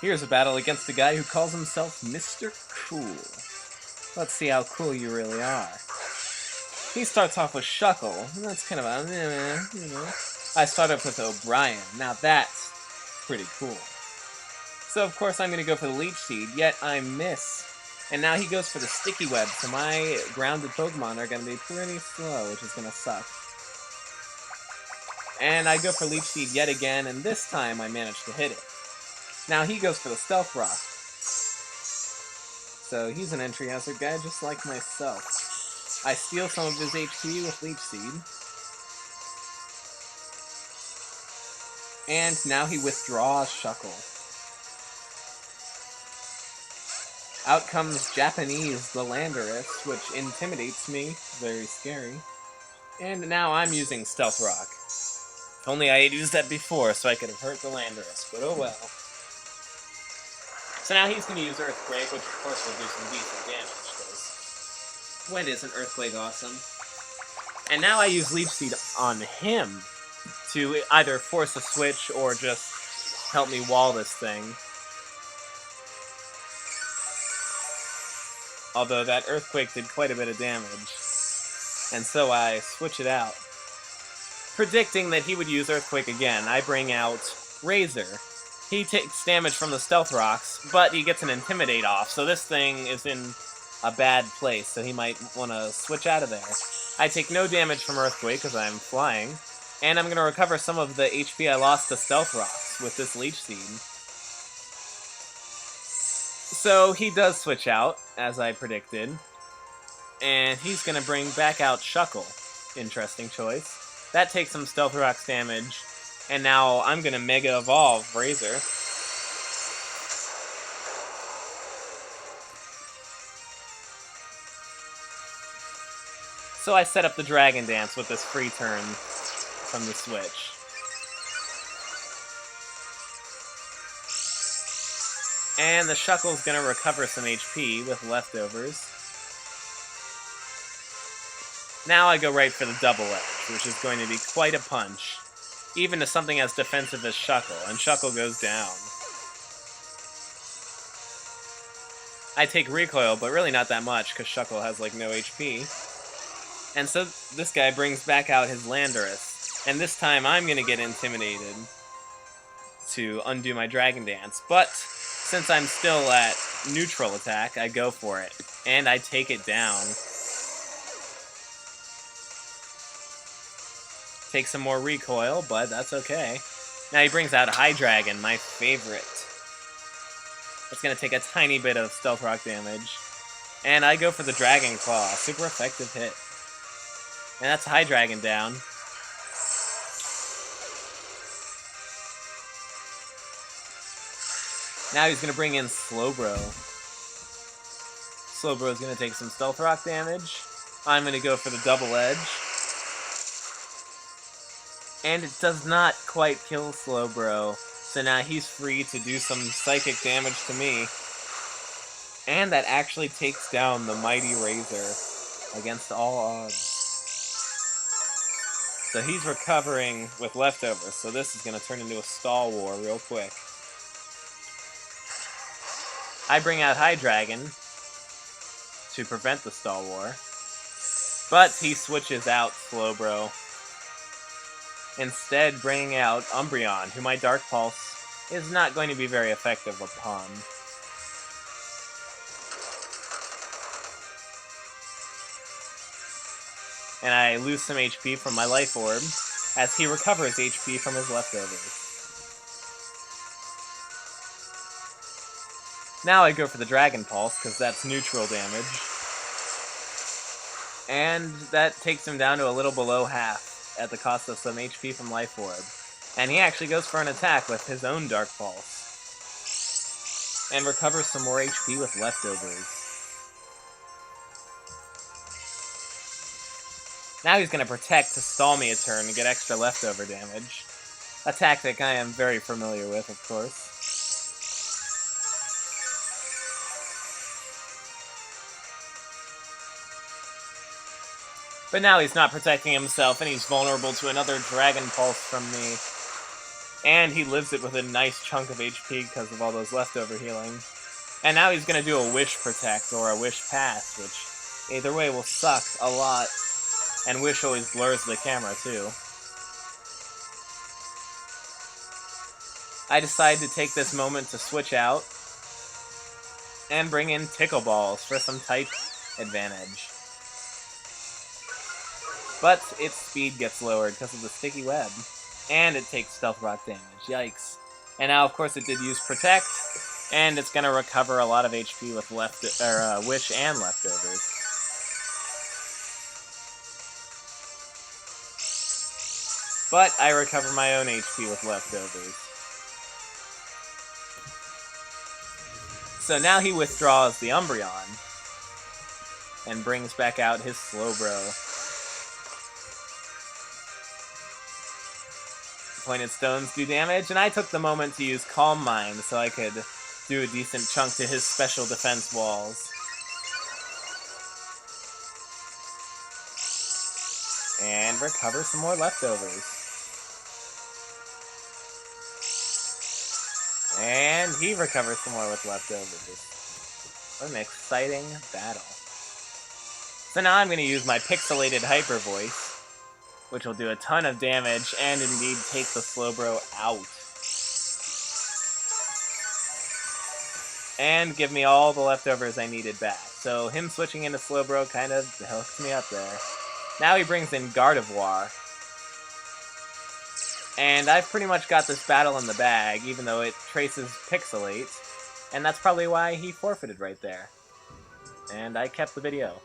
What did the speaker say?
Here's a battle against a guy who calls himself Mr. Cool. Let's see how cool you really are. He starts off with Shuckle, and that's kind of a, you know. I start up with O'Brien. Now that's pretty cool. So of course I'm going to go for the Leech Seed, yet I miss. And now he goes for the Sticky Web, so my grounded Pokemon are going to be pretty slow, which is going to suck. And I go for Leech Seed yet again, and this time I manage to hit it. Now he goes for the Stealth Rock. So he's an entry hazard guy just like myself. I steal some of his HP with Leech Seed. And now he withdraws Shuckle. Out comes Japanese, the Landorus, which intimidates me. Very scary. And now I'm using Stealth Rock. If only I had used that before so I could have hurt the Landorus, but oh well. So now he's going to use Earthquake, which of course will do some decent damage, because when isn't Earthquake awesome? And now I use Leech Seed on him to either force a switch or just help me wall this thing. Although that Earthquake did quite a bit of damage. And so I switch it out. Predicting that he would use Earthquake again, I bring out Razor. He takes damage from the Stealth Rocks, but he gets an Intimidate off, so this thing is in a bad place, so he might want to switch out of there. I take no damage from Earthquake because I'm flying, and I'm going to recover some of the HP I lost to Stealth Rocks with this Leech Seed. So he does switch out, as I predicted, and he's going to bring back out Shuckle. Interesting choice. That takes some Stealth Rocks damage, and now I'm going to Mega Evolve Razor. So I set up the Dragon Dance with this free turn from the switch. And the Shuckle's going to recover some HP with leftovers. Now I go right for the Double Edge, which is going to be quite a punch, even to something as defensive as Shuckle, and Shuckle goes down. I take Recoil, but really not that much, because Shuckle has like no HP. And so this guy brings back out his Landorus, and this time I'm going to get intimidated to undo my Dragon Dance, but since I'm still at neutral attack, I go for it, and I take it down. Take some more recoil, but that's okay. Now he brings out High Dragon, my favorite. It's going to take a tiny bit of Stealth Rock damage. And I go for the Dragon Claw, super effective hit. And that's High Dragon down. Now he's going to bring in Slowbro. Slowbro's going to take some Stealth Rock damage. I'm going to go for the Double Edge. And it does not quite kill Slowbro, so now he's free to do some psychic damage to me. And that actually takes down the mighty Razor against all odds. So he's recovering with leftovers, so this is going to turn into a stall war real quick. I bring out High Dragon to prevent the stall war, but he switches out Slowbro, instead bringing out Umbreon, who my Dark Pulse is not going to be very effective upon. And I lose some HP from my Life Orb, as he recovers HP from his leftovers. Now I go for the Dragon Pulse, because that's neutral damage. And that takes him down to a little below half, at the cost of some HP from Life Orb. And he actually goes for an attack with his own Dark Pulse. And recovers some more HP with leftovers. Now he's going to Protect to stall me a turn and get extra leftover damage. A tactic I am very familiar with, of course. But now he's not protecting himself, and he's vulnerable to another Dragon Pulse from me. And he lives it with a nice chunk of HP because of all those leftover healing. And now he's going to do a Wish Protect or a Wish Pass, which either way will suck a lot. And Wish always blurs the camera too. I decide to take this moment to switch out and bring in Tickle Balls for some type advantage. But its speed gets lowered because of the sticky web. And it takes Stealth Rock damage. Yikes. And now, of course, it did use Protect, and it's going to recover a lot of HP with Wish and leftovers. But I recover my own HP with leftovers. So now he withdraws the Umbreon and brings back out his Slowbro. Pointed Stones do damage, and I took the moment to use Calm Mind so I could do a decent chunk to his special defense walls. And recover some more leftovers. And he recovers some more with leftovers. What an exciting battle. So now I'm going to use my pixelated Hyper Voice, which will do a ton of damage and indeed take the Slowbro out. And give me all the leftovers I needed back. So him switching into Slowbro kind of hooked me up there. Now he brings in Gardevoir. And I've pretty much got this battle in the bag, even though it traces Pixelate. And that's probably why he forfeited right there. And I kept the video.